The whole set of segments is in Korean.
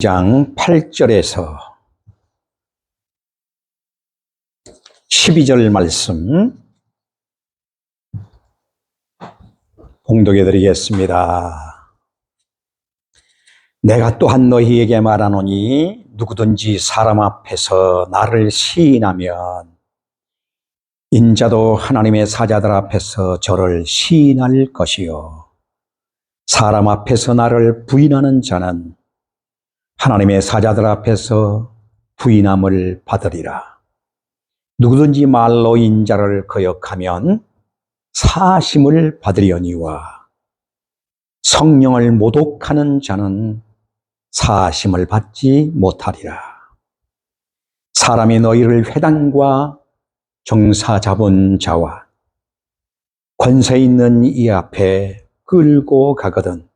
장 8절에서 12절 말씀 봉독해 드리겠습니다. 내가 또한 너희에게 말하노니 누구든지 사람 앞에서 나를 시인하면 인자도 하나님의 사자들 앞에서 저를 시인할 것이요 사람 앞에서 나를 부인하는 자는 하나님의 사자들 앞에서 부인함을 받으리라. 누구든지 말로 인자를 거역하면 사심을 받으려니와 성령을 모독하는 자는 사심을 받지 못하리라. 사람이 너희를 회당과 정사 잡은 자와 권세 있는 이 앞에 끌고 가거든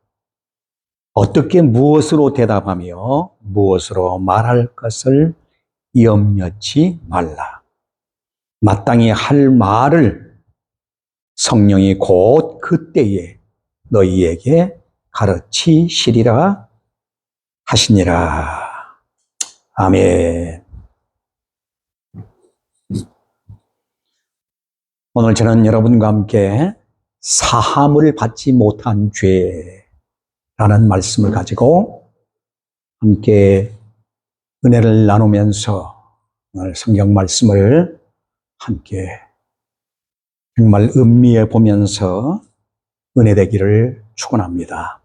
어떻게 무엇으로 대답하며 무엇으로 말할 것을 염려치 말라. 마땅히 할 말을 성령이 곧 그때에 너희에게 가르치시리라 하시니라. 아멘. 오늘 저는 여러분과 함께 사함을 받지 못한 죄라는 말씀을 가지고 함께 은혜를 나누면서 오늘 성경 말씀을 함께 정말 음미해 보면서 은혜되기를 축원합니다.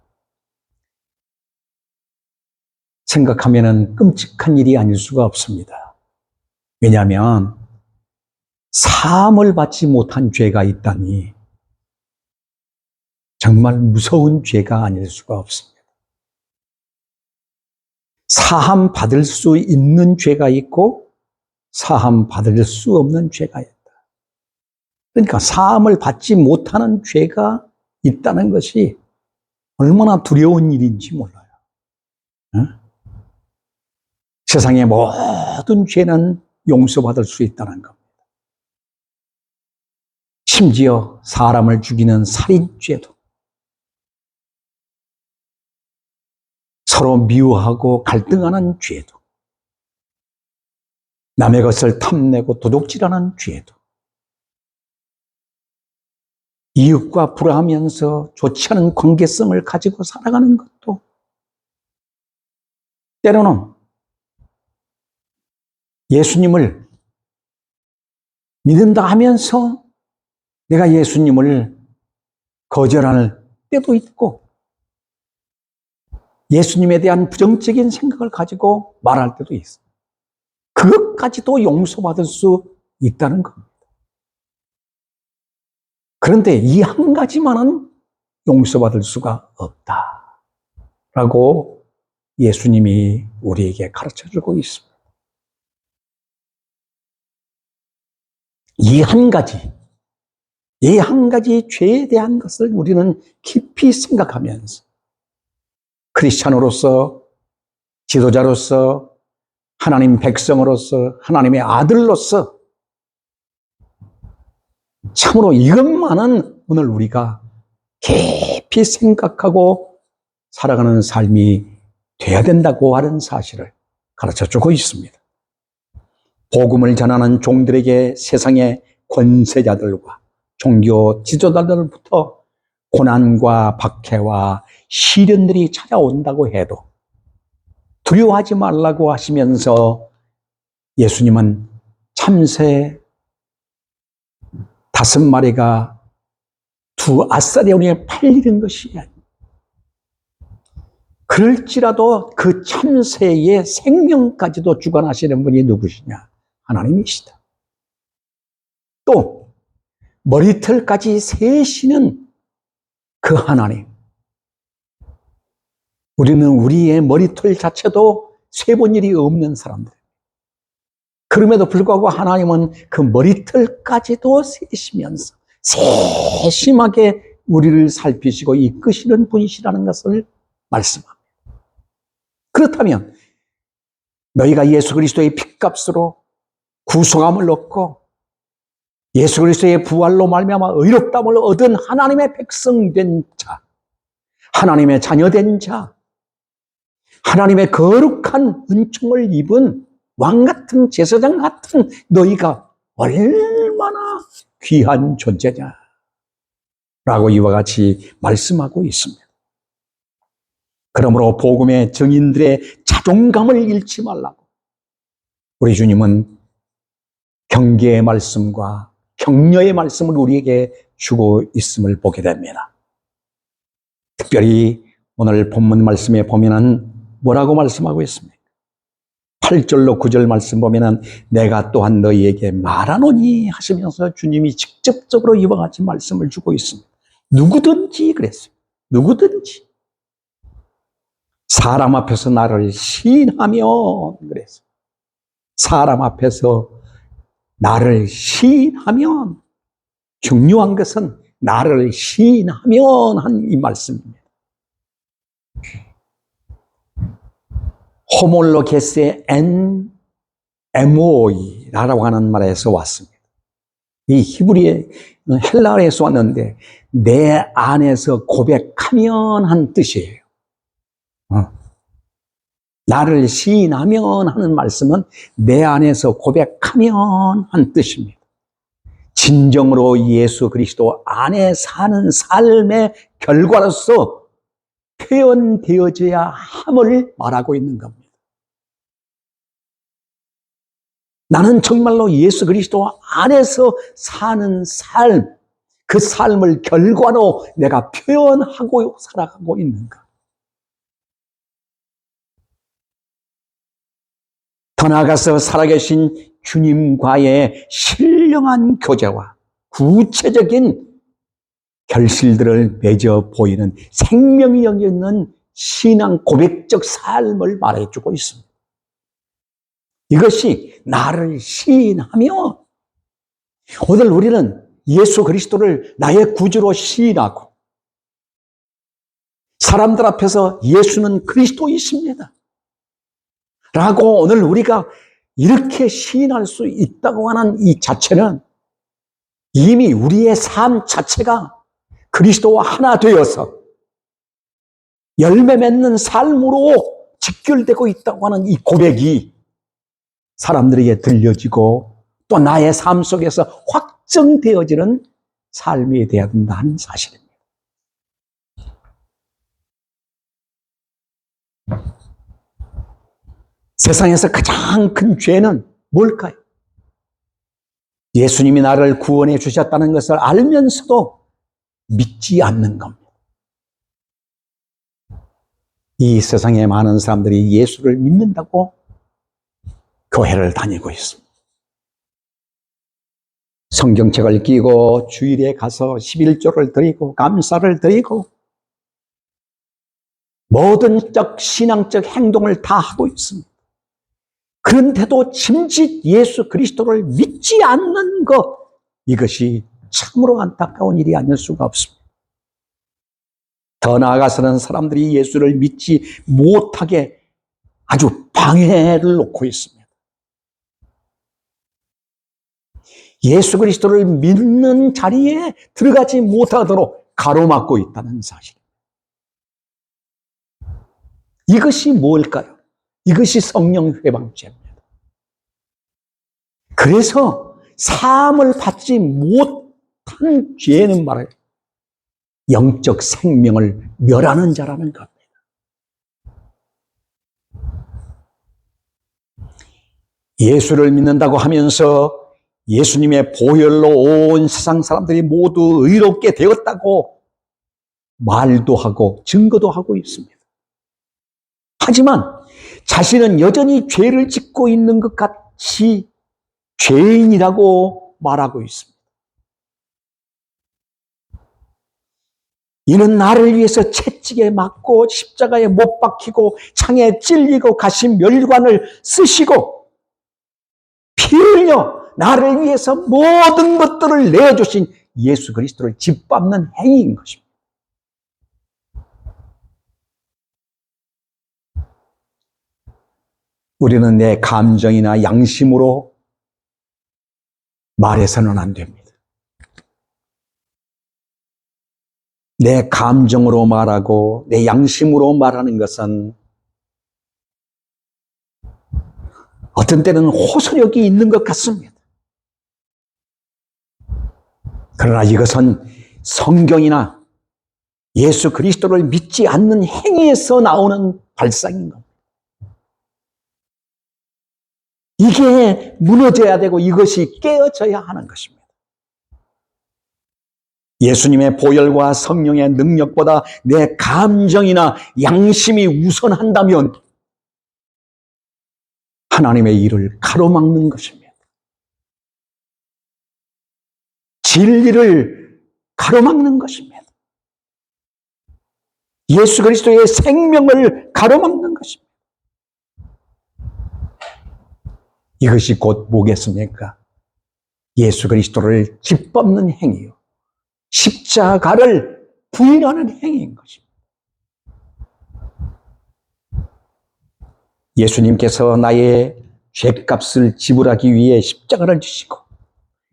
생각하면은 끔찍한 일이 아닐 수가 없습니다. 왜냐하면 사함을 받지 못한 죄가 있다니 정말 무서운 죄가 아닐 수가 없습니다. 사함 받을 수 있는 죄가 있고 사함 받을 수 없는 죄가 있다. 그러니까 사함을 받지 못하는 죄가 있다는 것이 얼마나 두려운 일인지 몰라요. 세상의 모든 죄는 용서받을 수 있다는 겁니다. 심지어 사람을 죽이는 살인죄도 서로 미워하고 갈등하는 죄도 남의 것을 탐내고 도둑질하는 죄도 이웃과 불화하면서 좋지 않은 관계성을 가지고 살아가는 것도 때로는 예수님을 믿는다 하면서 내가 예수님을 거절할 때도 있고 예수님에 대한 부정적인 생각을 가지고 말할 때도 있어요. 그것까지도 용서받을 수 있다는 겁니다. 그런데 이 한 가지만은 용서받을 수가 없다라고 예수님이 우리에게 가르쳐주고 있습니다. 이 한 가지 죄에 대한 것을 우리는 깊이 생각하면서 크리스찬으로서, 지도자로서, 하나님 백성으로서, 하나님의 아들로서 참으로 이것만은 오늘 우리가 깊이 생각하고 살아가는 삶이 돼야 된다고 하는 사실을 가르쳐주고 있습니다. 복음을 전하는 종들에게 세상의 권세자들과 종교 지도자들로부터 고난과 박해와 시련들이 찾아온다고 해도 두려워하지 말라고 하시면서 예수님은 참새 5마리가 2아사리온에 팔리는 것이 아니에요. 그럴지라도 그 참새의 생명까지도 주관하시는 분이 누구시냐? 하나님이시다. 또 머리털까지 세시는 그 하나님. 우리는 우리의 머리털 자체도 세본 일이 없는 사람들. 그럼에도 불구하고 하나님은 그 머리털까지도 세시면서 세심하게 우리를 살피시고 이끄시는 분이시라는 것을 말씀합니다. 그렇다면 너희가 예수 그리스도의 핏값으로 구속함을 얻고 예수 그리스도의 부활로 말미암아 의롭다함을 얻은 하나님의 백성된 자, 하나님의 자녀된 자, 하나님의 거룩한 은총을 입은 왕 같은 제사장 같은 너희가 얼마나 귀한 존재냐 라고 이와 같이 말씀하고 있습니다. 그러므로 복음의 증인들의 자존감을 잃지 말라고 우리 주님은 경계의 말씀과 격려의 말씀을 우리에게 주고 있음을 보게 됩니다. 특별히 오늘 본문 말씀에 보면은 뭐라고 말씀하고 있습니까? 8절로 9절 말씀 보면은 내가 또한 너희에게 말하노니 하시면서 주님이 직접적으로 이와 같이 말씀을 주고 있습니다. 누구든지 그랬어요. 누구든지 사람 앞에서 나를 시인하면 그랬어요. 사람 앞에서 나를 시인하면 중요한 것은 나를 시인하면 한 이 말씀입니다. 호몰로게스의 MOE라고 하는 말에서 왔습니다. 이 히브리의 헬라어에서 왔는데 내 안에서 고백하면 한 뜻이에요. 나를 시인하면 하는 말씀은 내 안에서 고백하면 한 뜻입니다. 진정으로 예수 그리스도 안에 사는 삶의 결과로서 표현되어져야 함을 말하고 있는 겁니다. 나는 정말로 예수 그리스도 안에서 사는 삶, 그 삶을 결과로 내가 표현하고 살아가고 있는가? 더 나아가서 살아계신 주님과의 신령한 교제와 구체적인 결실들을 맺어 보이는 생명이 있는 신앙 고백적 삶을 말해주고 있습니다. 이것이 나를 시인하며 오늘 우리는 예수 그리스도를 나의 구주로 시인하고 사람들 앞에서 예수는 그리스도이십니다 라고 오늘 우리가 이렇게 시인할 수 있다고 하는 이 자체는 이미 우리의 삶 자체가 그리스도와 하나 되어서 열매 맺는 삶으로 직결되고 있다고 하는 이 고백이 사람들에게 들려지고 또 나의 삶 속에서 확정되어지는 삶이 되어야 된다는 사실입니다. 세상에서 가장 큰 죄는 뭘까요? 예수님이 나를 구원해 주셨다는 것을 알면서도 믿지 않는 겁니다. 이 세상에 많은 사람들이 예수를 믿는다고 교회를 다니고 있습니다. 성경책을 끼고 주일에 가서 11조를 드리고 감사를 드리고 모든 신앙적 행동을 다 하고 있습니다. 그런데도 짐짓 예수 그리스도를 믿지 않는 것, 이것이 참으로 안타까운 일이 아닐 수가 없습니다. 더 나아가서는 사람들이 예수를 믿지 못하게 아주 방해를 놓고 있습니다. 예수 그리스도를 믿는 자리에 들어가지 못하도록 가로막고 있다는 사실. 이것이 뭘까요? 이것이 성령 회방죄입니다. 그래서 사함을 받지 못한 죄는 말이에요. 영적 생명을 멸하는 자라는 겁니다. 예수를 믿는다고 하면서 예수님의 보혈로 온 세상 사람들이 모두 의롭게 되었다고 말도 하고 증거도 하고 있습니다. 하지만 자신은 여전히 죄를 짓고 있는 것 같이 죄인이라고 말하고 있습니다. 이는 나를 위해서 채찍에 맞고 십자가에 못 박히고 창에 찔리고 가신 멸관을 쓰시고 피 흘려 나를 위해서 모든 것들을 내어주신 예수 그리스도를 짓밟는 행위인 것입니다. 우리는 내 감정이나 양심으로 말해서는 안 됩니다. 내 감정으로 말하고 내 양심으로 말하는 것은 어떤 때는 호소력이 있는 것 같습니다. 그러나 이것은 성경이나 예수 그리스도를 믿지 않는 행위에서 나오는 발상인 겁니다. 이게 무너져야 되고 이것이 깨어져야 하는 것입니다. 예수님의 보혈과 성령의 능력보다 내 감정이나 양심이 우선한다면 하나님의 일을 가로막는 것입니다. 진리를 가로막는 것입니다. 예수 그리스도의 생명을 가로막는 것입니다. 이것이 곧 뭐겠습니까? 예수 그리스도를 짓밟는 행위요. 십자가를 부인하는 행위인 것입니다. 예수님께서 나의 죄값을 지불하기 위해 십자가를 지시고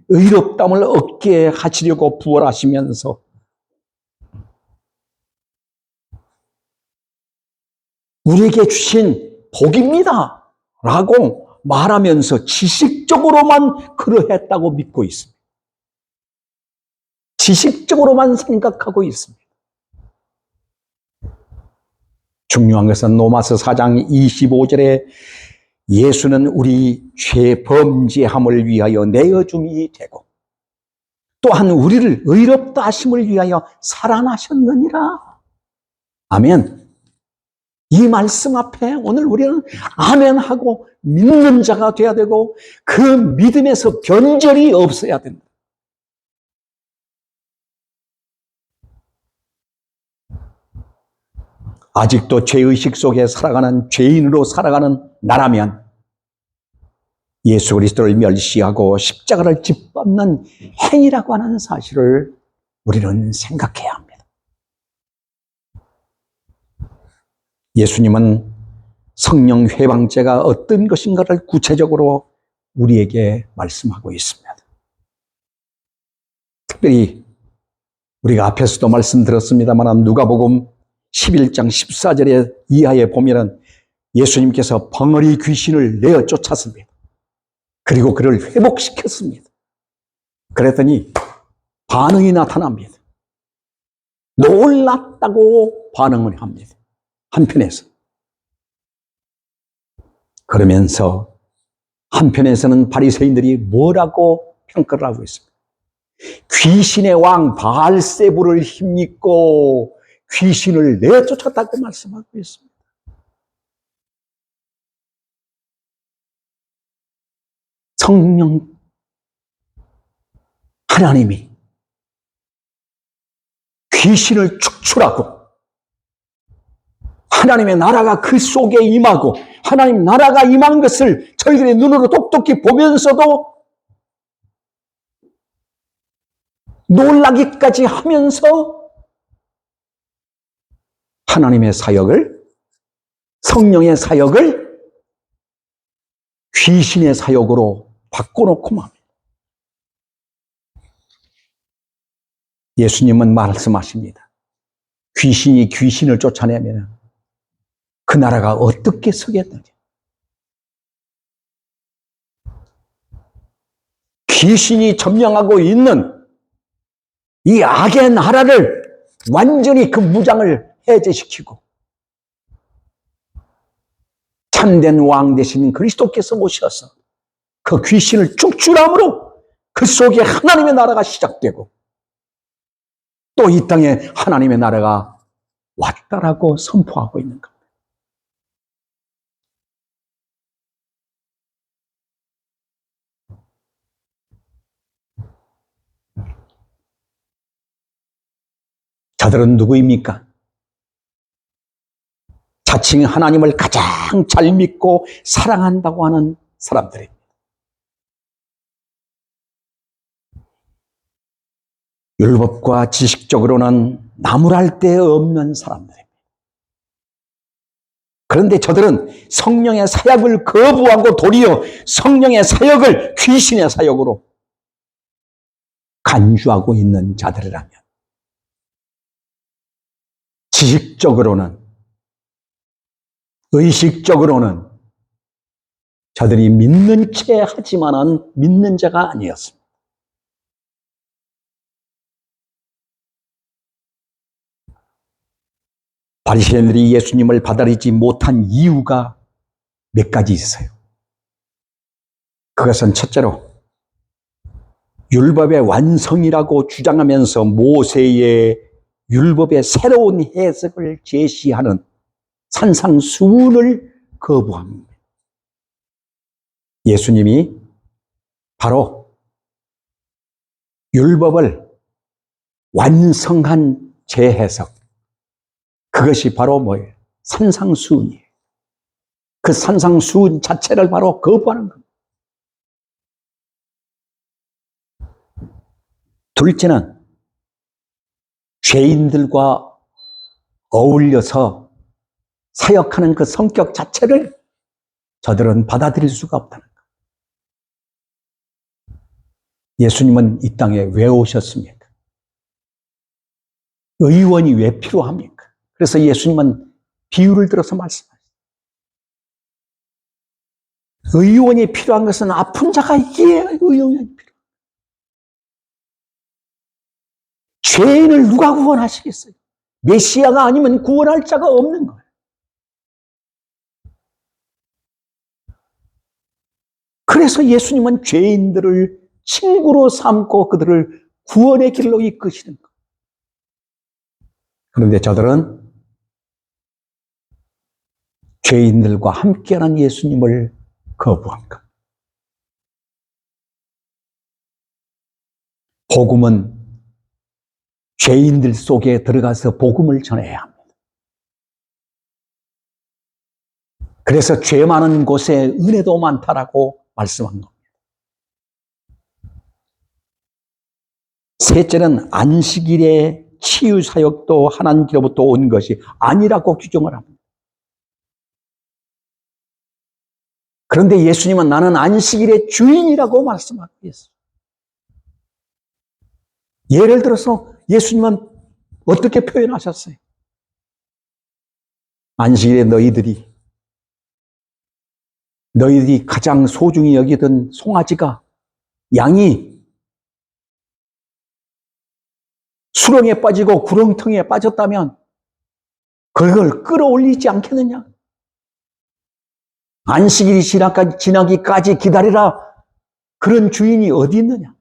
의롭다함을 얻게 하시려고 부활하시면서 우리에게 주신 복입니다 라고 말하면서 지식적으로만 그러했다고 믿고 있습니다. 지식적으로만 생각하고 있습니다. 중요한 것은 로마서 4장 25절에 예수는 우리 죄 범죄함을 위하여 내어줌이 되고 또한 우리를 의롭다 하심을 위하여 살아나셨느니라. 아멘. 이 말씀 앞에 오늘 우리는 아멘하고 믿는 자가 되어야 되고 그 믿음에서 변절이 없어야 된다. 아직도 죄의식 속에 살아가는 죄인으로 살아가는 나라면 예수 그리스도를 멸시하고 십자가를 짓밟는 행위라고 하는 사실을 우리는 생각해야 합니다. 예수님은 성령 회방제가 어떤 것인가를 구체적으로 우리에게 말씀하고 있습니다. 특별히 우리가 앞에서도 말씀드렸습니다만 누가복음 11장 14절에 이하에 보면은 예수님께서 벙어리 귀신을 내어 쫓았습니다. 그리고 그를 회복시켰습니다. 그랬더니 반응이 나타납니다. 놀랐다고 반응을 합니다. 한편에서. 그러면서 한편에서는 바리새인들이 뭐라고 평가를 하고 있습니다. 귀신의 왕 바알세불을 힘입고 귀신을 내쫓았다고 말씀하고 있습니다. 성령 하나님이 귀신을 축출하고 하나님의 나라가 그 속에 임하고 하나님 나라가 임한 것을 저희들의 눈으로 똑똑히 보면서도 놀라기까지 하면서 하나님의 사역을, 성령의 사역을 귀신의 사역으로 바꿔놓고 맙니다. 예수님은 말씀하십니다. 귀신이 귀신을 쫓아내면 그 나라가 어떻게 서겠느냐. 귀신이 점령하고 있는 이 악의 나라를 완전히 그 무장을 해제시키고 참된 왕 되신 그리스도께서 오셔서 그 귀신을 축출함으로 그 속에 하나님의 나라가 시작되고 또 이 땅에 하나님의 나라가 왔다라고 선포하고 있는 겁니다. 저들은 누구입니까? 자칭 하나님을 가장 잘 믿고 사랑한다고 하는 사람들입니다. 율법과 지식적으로는 나무랄 데 없는 사람들입니다. 그런데 저들은 성령의 사역을 거부하고 도리어 성령의 사역을 귀신의 사역으로 간주하고 있는 자들이라면 지식적으로는 의식적으로는 저들이 믿는 채 하지만은 믿는 자가 아니었습니다. 바리새인들이 예수님을 받아들이지 못한 이유가 몇 가지 있어요. 그것은 첫째로 율법의 완성이라고 주장하면서 모세의 율법의 새로운 해석을 제시하는 산상수훈을 거부합니다. 예수님이 바로 율법을 완성한 재해석, 그것이 바로 뭐예요? 산상수훈이에요. 그 산상수훈 자체를 바로 거부하는 겁니다. 둘째는 죄인들과 어울려서 사역하는 그 성격 자체를 저들은 받아들일 수가 없다는 것. 예수님은 이 땅에 왜 오셨습니까? 의원이 왜 필요합니까? 그래서 예수님은 비유를 들어서 말씀하셨어요. 의원이 필요한 것은 아픈 자가 있기에 의원이 필요해요. 죄인을 누가 구원하시겠어요? 메시아가 아니면 구원할 자가 없는 거예요. 그래서 예수님은 죄인들을 친구로 삼고 그들을 구원의 길로 이끄시는 거예요. 그런데 저들은 죄인들과 함께하는 예수님을 거부한 것. 복음은 죄인들 속에 들어가서 복음을 전해야 합니다. 그래서 죄 많은 곳에 은혜도 많다라고 말씀한 겁니다. 셋째는 안식일의 치유 사역도 하나님께로부터 온 것이 아니라고 규정을 합니다. 그런데 예수님은 나는 안식일의 주인이라고 말씀하고 있어요. 예를 들어서 예수님은 어떻게 표현하셨어요? 안식일에 너희들이 가장 소중히 여기던 송아지가, 양이 수렁에 빠지고 구렁텅이에 빠졌다면 그걸 끌어올리지 않겠느냐? 안식일이 지나기까지 기다리라. 그런 주인이 어디 있느냐?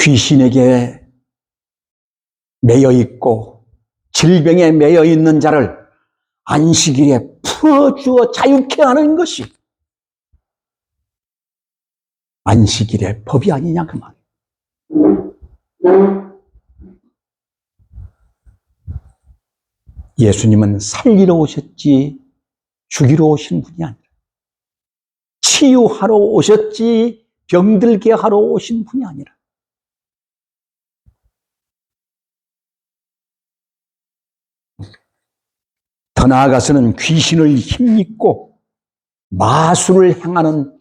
귀신에게 매여 있고 질병에 매여 있는 자를 안식일에 풀어주어 자유케 하는 것이 안식일의 법이 아니냐 그 말이에요. 예수님은 살리러 오셨지 죽이러 오신 분이 아니라 치유하러 오셨지 병들게 하러 오신 분이 아니라 더 나아가서는 귀신을 힘입고 마술을 행하는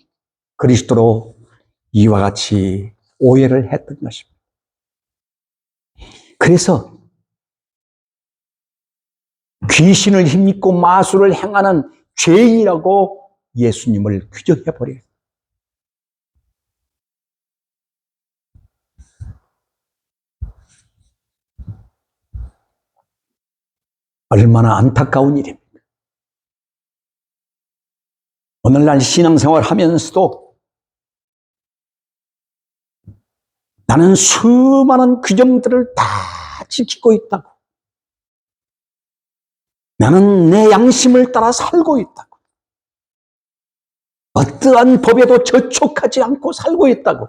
그리스도로 이와 같이 오해를 했던 것입니다. 그래서 귀신을 힘입고 마술을 행하는 죄인이라고 예수님을 규정해버려요. 얼마나 안타까운 일입니까? 오늘날 신앙생활 하면서도 나는 수많은 규정들을 다 지키고 있다고. 나는 내 양심을 따라 살고 있다고. 어떠한 법에도 저촉하지 않고 살고 있다고.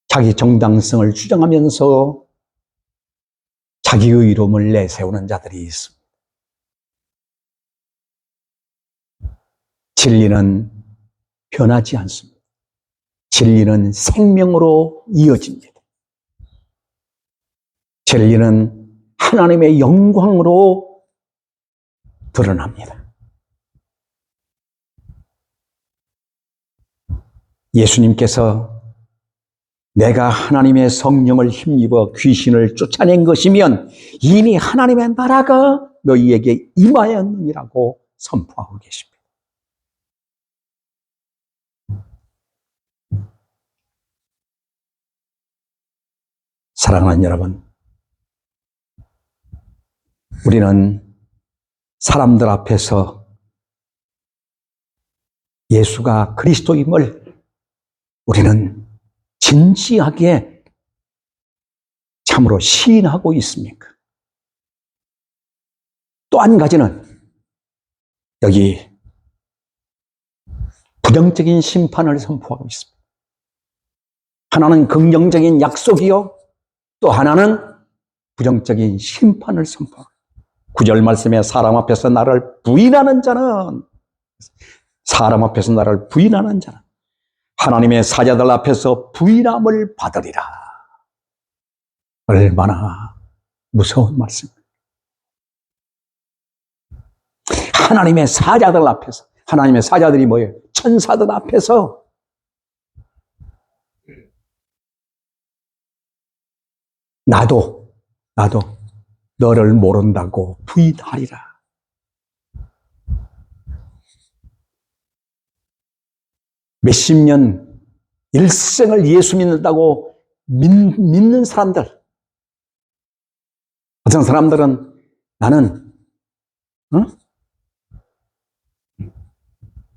자기 정당성을 주장하면서 자기의 이름을 내세우는 자들이 있습니다. 진리는 변하지 않습니다. 진리는 생명으로 이어집니다. 진리는 하나님의 영광으로 드러납니다. 예수님께서 내가 하나님의 성령을 힘입어 귀신을 쫓아낸 것이면 이미 하나님의 나라가 너희에게 임하였느니라고 선포하고 계십니다. 사랑하는 여러분, 우리는 사람들 앞에서 예수가 그리스도임을 우리는 진지하게 참으로 시인하고 있습니까? 또 한 가지는 여기 부정적인 심판을 선포하고 있습니다. 하나는 긍정적인 약속이요, 또 하나는 부정적인 심판을 선포하고, 9절 말씀에 사람 앞에서 나를 부인하는 자는, 사람 앞에서 나를 부인하는 자는 하나님의 사자들 앞에서 부인함을 받으리라. 얼마나 무서운 말씀입니다. 하나님의 사자들 앞에서, 하나님의 사자들이 뭐예요? 천사들 앞에서 나도 너를 모른다고 부인하리라. 몇십 년 일생을 예수 믿는다고 믿는 사람들, 어떤 사람들은 나는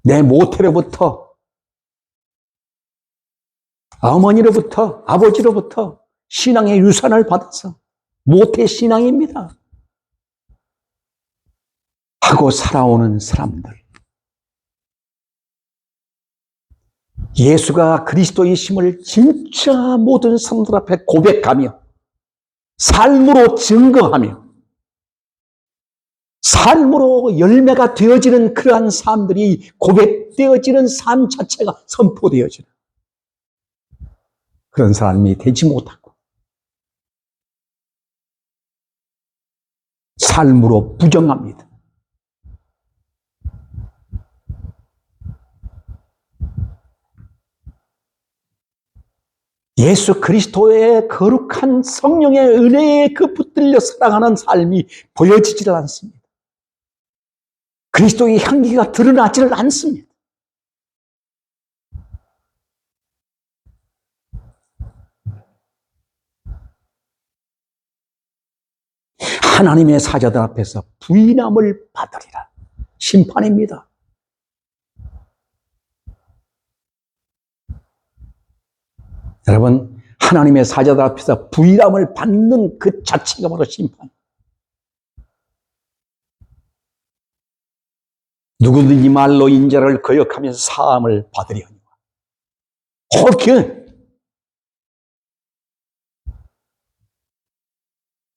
내 모태로부터, 어머니로부터, 아버지로부터 신앙의 유산을 받아서 모태 신앙입니다 하고 살아오는 사람들, 예수가 그리스도이심을 진짜 모든 사람들 앞에 고백하며 삶으로 증거하며 삶으로 열매가 되어지는 그러한 삶들이 고백되어지는 삶 자체가 선포되어지는 그런 삶이 되지 못하고 삶으로 부정합니다. 예수 그리스도의 거룩한 성령의 은혜에 그 붙들려 살아가는 삶이 보여지질 않습니다. 그리스도의 향기가 드러나지를 않습니다. 하나님의 사자들 앞에서 부인함을 받으리라. 심판입니다. 여러분, 하나님의 사자들 앞에서 부인함을 받는 그 자체가 바로 심판. 누구든지 말로 인자를 거역하면서 사함을 받으려니와. 혹은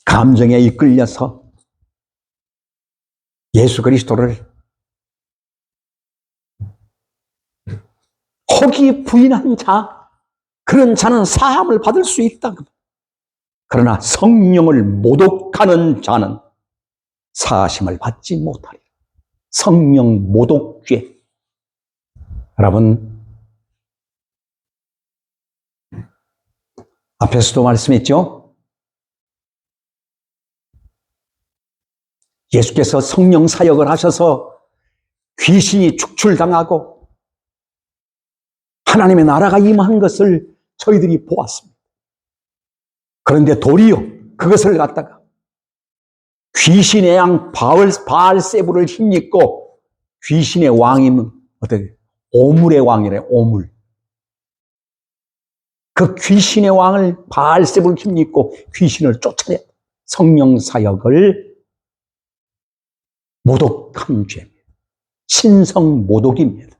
감정에 이끌려서 예수 그리스도를 혹이 부인한 자, 그런 자는 사함을 받을 수 있다. 그러나 성령을 모독하는 자는 사하심을 받지 못하리라. 성령 모독죄. 여러분, 앞에서도 말씀했죠? 예수께서 성령 사역을 하셔서 귀신이 축출당하고 하나님의 나라가 임한 것을 저희들이 보았습니다. 그런데 도리어 그것을 갖다가 귀신의 양 바알세불을 힘입고 귀신의 왕이면 어떻게 오물의 왕이래. 오물. 그 귀신의 왕을 바알세불을 힘입고 귀신을 쫓아내 성령 사역을 모독한 죄입니다. 신성 모독입니다.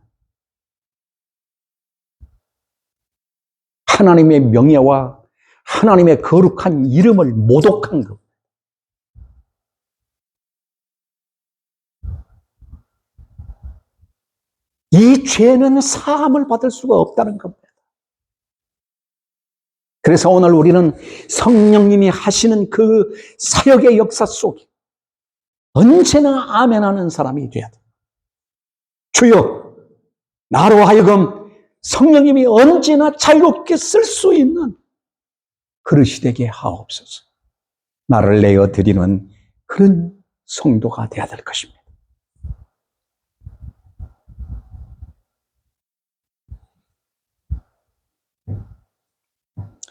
하나님의 명예와 하나님의 거룩한 이름을 모독한 것. 이 죄는 사함을 받을 수가 없다는 겁니다. 그래서 오늘 우리는 성령님이 하시는 그 사역의 역사 속에 언제나 아멘하는 사람이 돼야 돼. 주여, 나로 하여금 성령님이 언제나 자유롭게 쓸 수 있는 그릇이 되게 하옵소서. 나를 내어 드리는 그런 성도가 되어야 될 것입니다.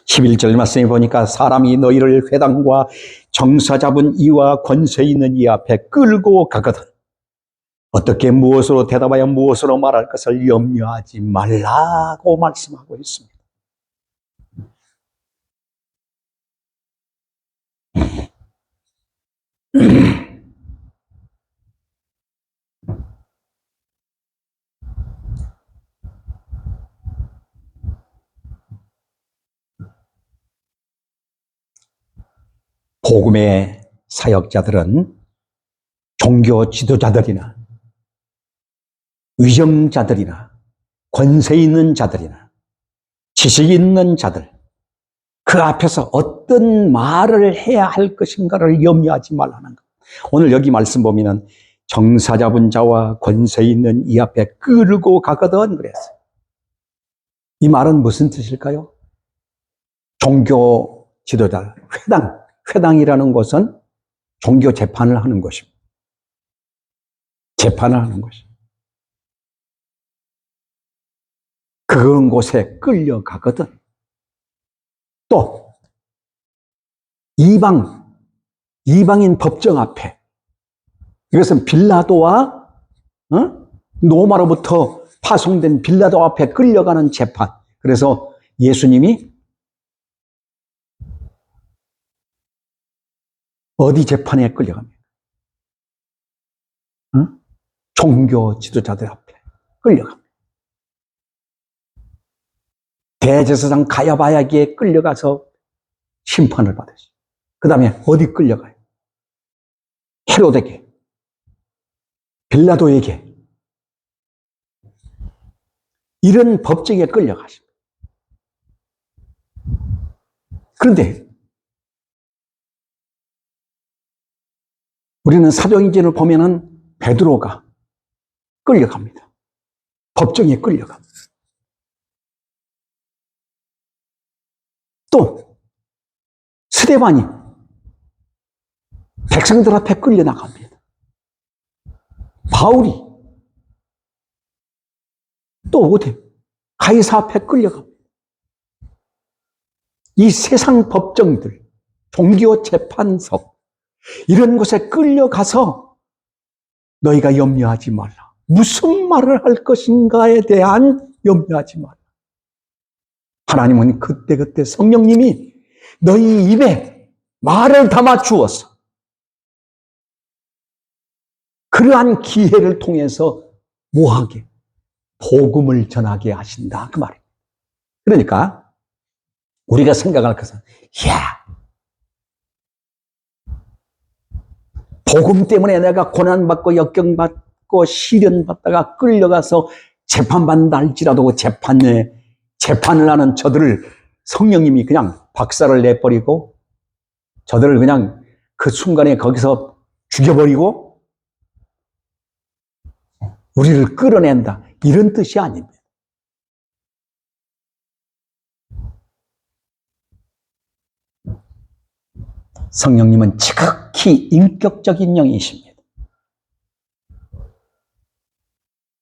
11절 말씀에 보니까 사람이 너희를 회당과 정사 잡은 이와 권세 있는 이 앞에 끌고 가거든 어떻게 무엇으로 대답하여 무엇으로 말할 것을 염려하지 말라고 말씀하고 있습니다. 복음의 사역자들은 종교 지도자들이나 위정자들이나 권세 있는 자들이나 지식 있는 자들 그 앞에서 어떤 말을 해야 할 것인가를 염려하지 말라는 것. 오늘 여기 말씀 보면은 정사 잡은 자와 권세 있는 이 앞에 끌고 가거든 그랬어요. 이 말은 무슨 뜻일까요? 종교 지도자, 회당이라는 것은 종교 재판을 하는 것입니다. 재판을 하는 것입니다. 그런 곳에 끌려가거든. 또 이방인 법정 앞에 이것은 빌라도와 로마로부터 파송된 빌라도 앞에 끌려가는 재판. 그래서 예수님이 어디 재판에 끌려갑니까? 종교 지도자들 앞에 끌려갑니다. 대제사장 가야바야기에 끌려가서 심판을 받으시죠. 그 다음에 어디 끌려가요? 헤롯에게, 빌라도에게 이런 법정에 끌려가십니다. 그런데 우리는 사도행전을 보면은 베드로가 끌려갑니다. 법정에 끌려갑니다. 또 스데반이 백성들 앞에 끌려나갑니다. 바울이 또 어디 가이사 앞에 끌려갑니다. 이 세상 법정들, 종교 재판석 이런 곳에 끌려가서 너희가 염려하지 말라. 무슨 말을 할 것인가에 대한 염려하지 말라. 하나님은 그때그때 성령님이 너희 입에 말을 담아 주어서 그러한 기회를 통해서 뭐하게? 복음을 전하게 하신다. 그 말이에요. 그러니까 우리가 생각할 것은 복음 때문에 내가 고난받고 역경받고 시련받다가 끌려가서 재판받는다 할지라도 재판을 하는 저들을 성령님이 그냥 박살을 내버리고 저들을 그냥 그 순간에 거기서 죽여버리고 우리를 끌어낸다. 이런 뜻이 아닙니다. 성령님은 지극히 인격적인 영이십니다.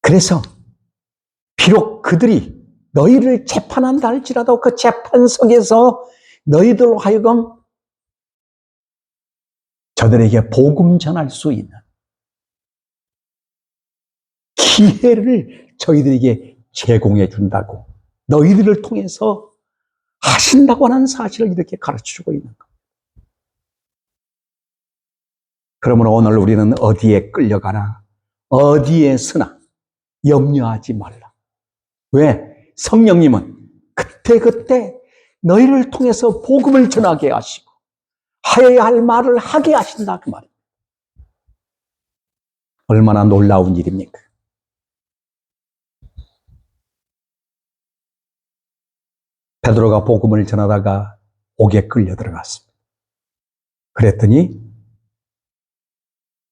그래서 비록 그들이 너희를 재판한다 할지라도 그 재판석에서 너희들로 하여금 저들에게 복음 전할 수 있는 기회를 저희들에게 제공해 준다고 너희들을 통해서 하신다고 하는 사실을 이렇게 가르쳐주고 있는 것. 그러므로 오늘 우리는 어디에 끌려가나 어디에 서나 염려하지 말라. 왜? 성령님은 그때그때 너희를 통해서 복음을 전하게 하시고 하여야 할 말을 하게 하신다. 그 말입니다. 얼마나 놀라운 일입니까? 베드로가 복음을 전하다가 옥에 끌려 들어갔습니다. 그랬더니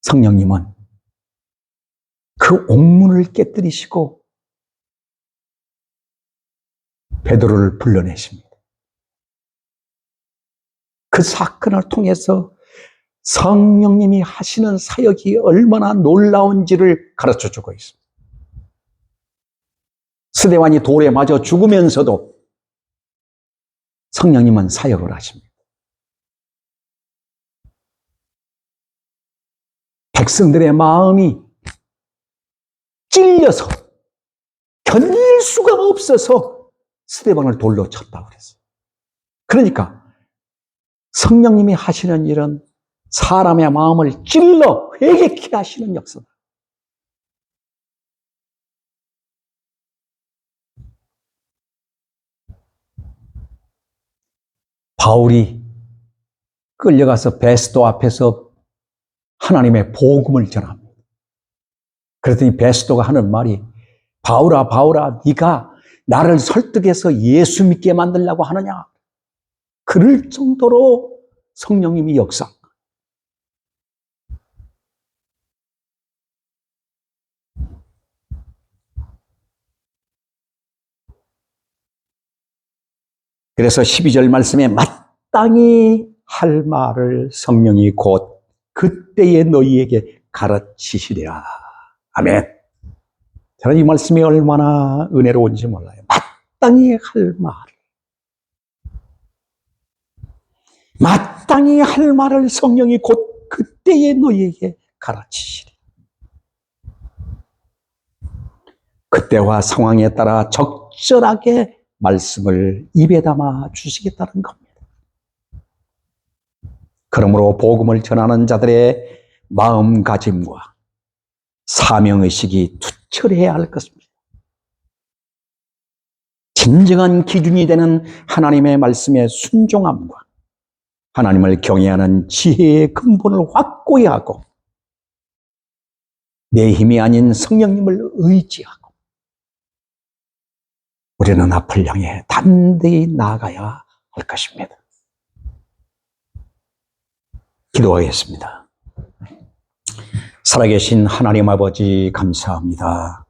성령님은 그 옥문을 깨뜨리시고 베드로를 불러내십니다. 그 사건을 통해서 성령님이 하시는 사역이 얼마나 놀라운지를 가르쳐주고 있습니다. 스데반이 돌에 맞아 죽으면서도 성령님은 사역을 하십니다. 백성들의 마음이 찔려서 견딜 수가 없어서 스데반을 돌로 쳤다고 그랬어요. 그러니까 성령님이 하시는 일은 사람의 마음을 찔러 회개케 하시는 역사다. 바울이 끌려가서 베스도 앞에서 하나님의 복음을 전합니다. 그랬더니 베스도가 하는 말이 바울아 바울아 네가 나를 설득해서 예수 믿게 만들려고 하느냐. 그럴 정도로 성령님이 역사. 그래서 12절 말씀에 마땅히 할 말을 성령이 곧 그때에 너희에게 가르치시리라. 아멘. 저는 이 말씀이 얼마나 은혜로운지 몰라요. 마땅히 할 말. 마땅히 할 말을 성령이 곧 그때에 너희에게 가르치시리라. 그때와 상황에 따라 적절하게 말씀을 입에 담아 주시겠다는 겁니다. 그러므로 복음을 전하는 자들의 마음가짐과 사명의식이 투철해야 할 것입니다. 진정한 기준이 되는 하나님의 말씀에 순종함과 하나님을 경외하는 지혜의 근본을 확고히 하고 내 힘이 아닌 성령님을 의지하고 우리는 앞을 향해 담대히 나아가야 할 것입니다. 기도하겠습니다. 살아계신 하나님 아버지 감사합니다.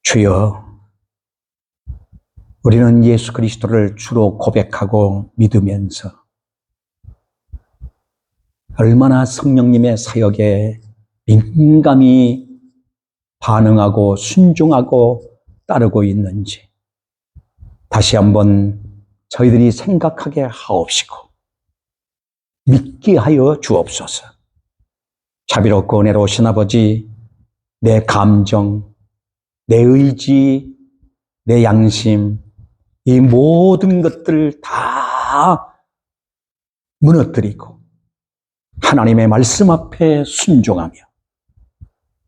주여, 우리는 예수 그리스도를 주로 고백하고 믿으면서 얼마나 성령님의 사역에 민감히 반응하고 순종하고 따르고 있는지 다시 한번 저희들이 생각하게 하옵시고 믿게 하여 주옵소서. 자비롭고 은혜로우신 아버지, 내 감정, 내 의지, 내 양심, 이 모든 것들을 다 무너뜨리고 하나님의 말씀 앞에 순종하며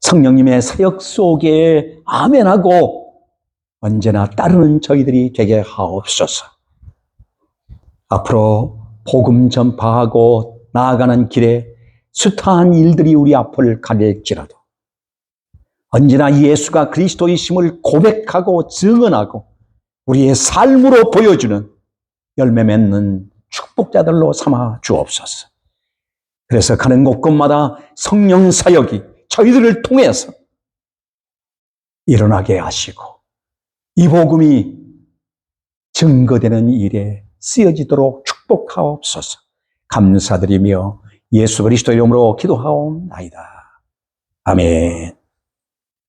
성령님의 사역 속에 아멘하고 언제나 따르는 저희들이 되게 하옵소서. 앞으로 복음 전파하고 나아가는 길에 숱한 일들이 우리 앞을 가릴지라도 언제나 예수가 그리스도이심을 고백하고 증언하고 우리의 삶으로 보여주는 열매 맺는 축복자들로 삼아 주옵소서. 그래서 가는 곳곳마다 성령 사역이 저희들을 통해서 일어나게 하시고 이 복음이 증거되는 일에 쓰여지도록 축복하옵소서. 감사드리며 예수 그리스도의 이름으로 기도하옵나이다. 아멘.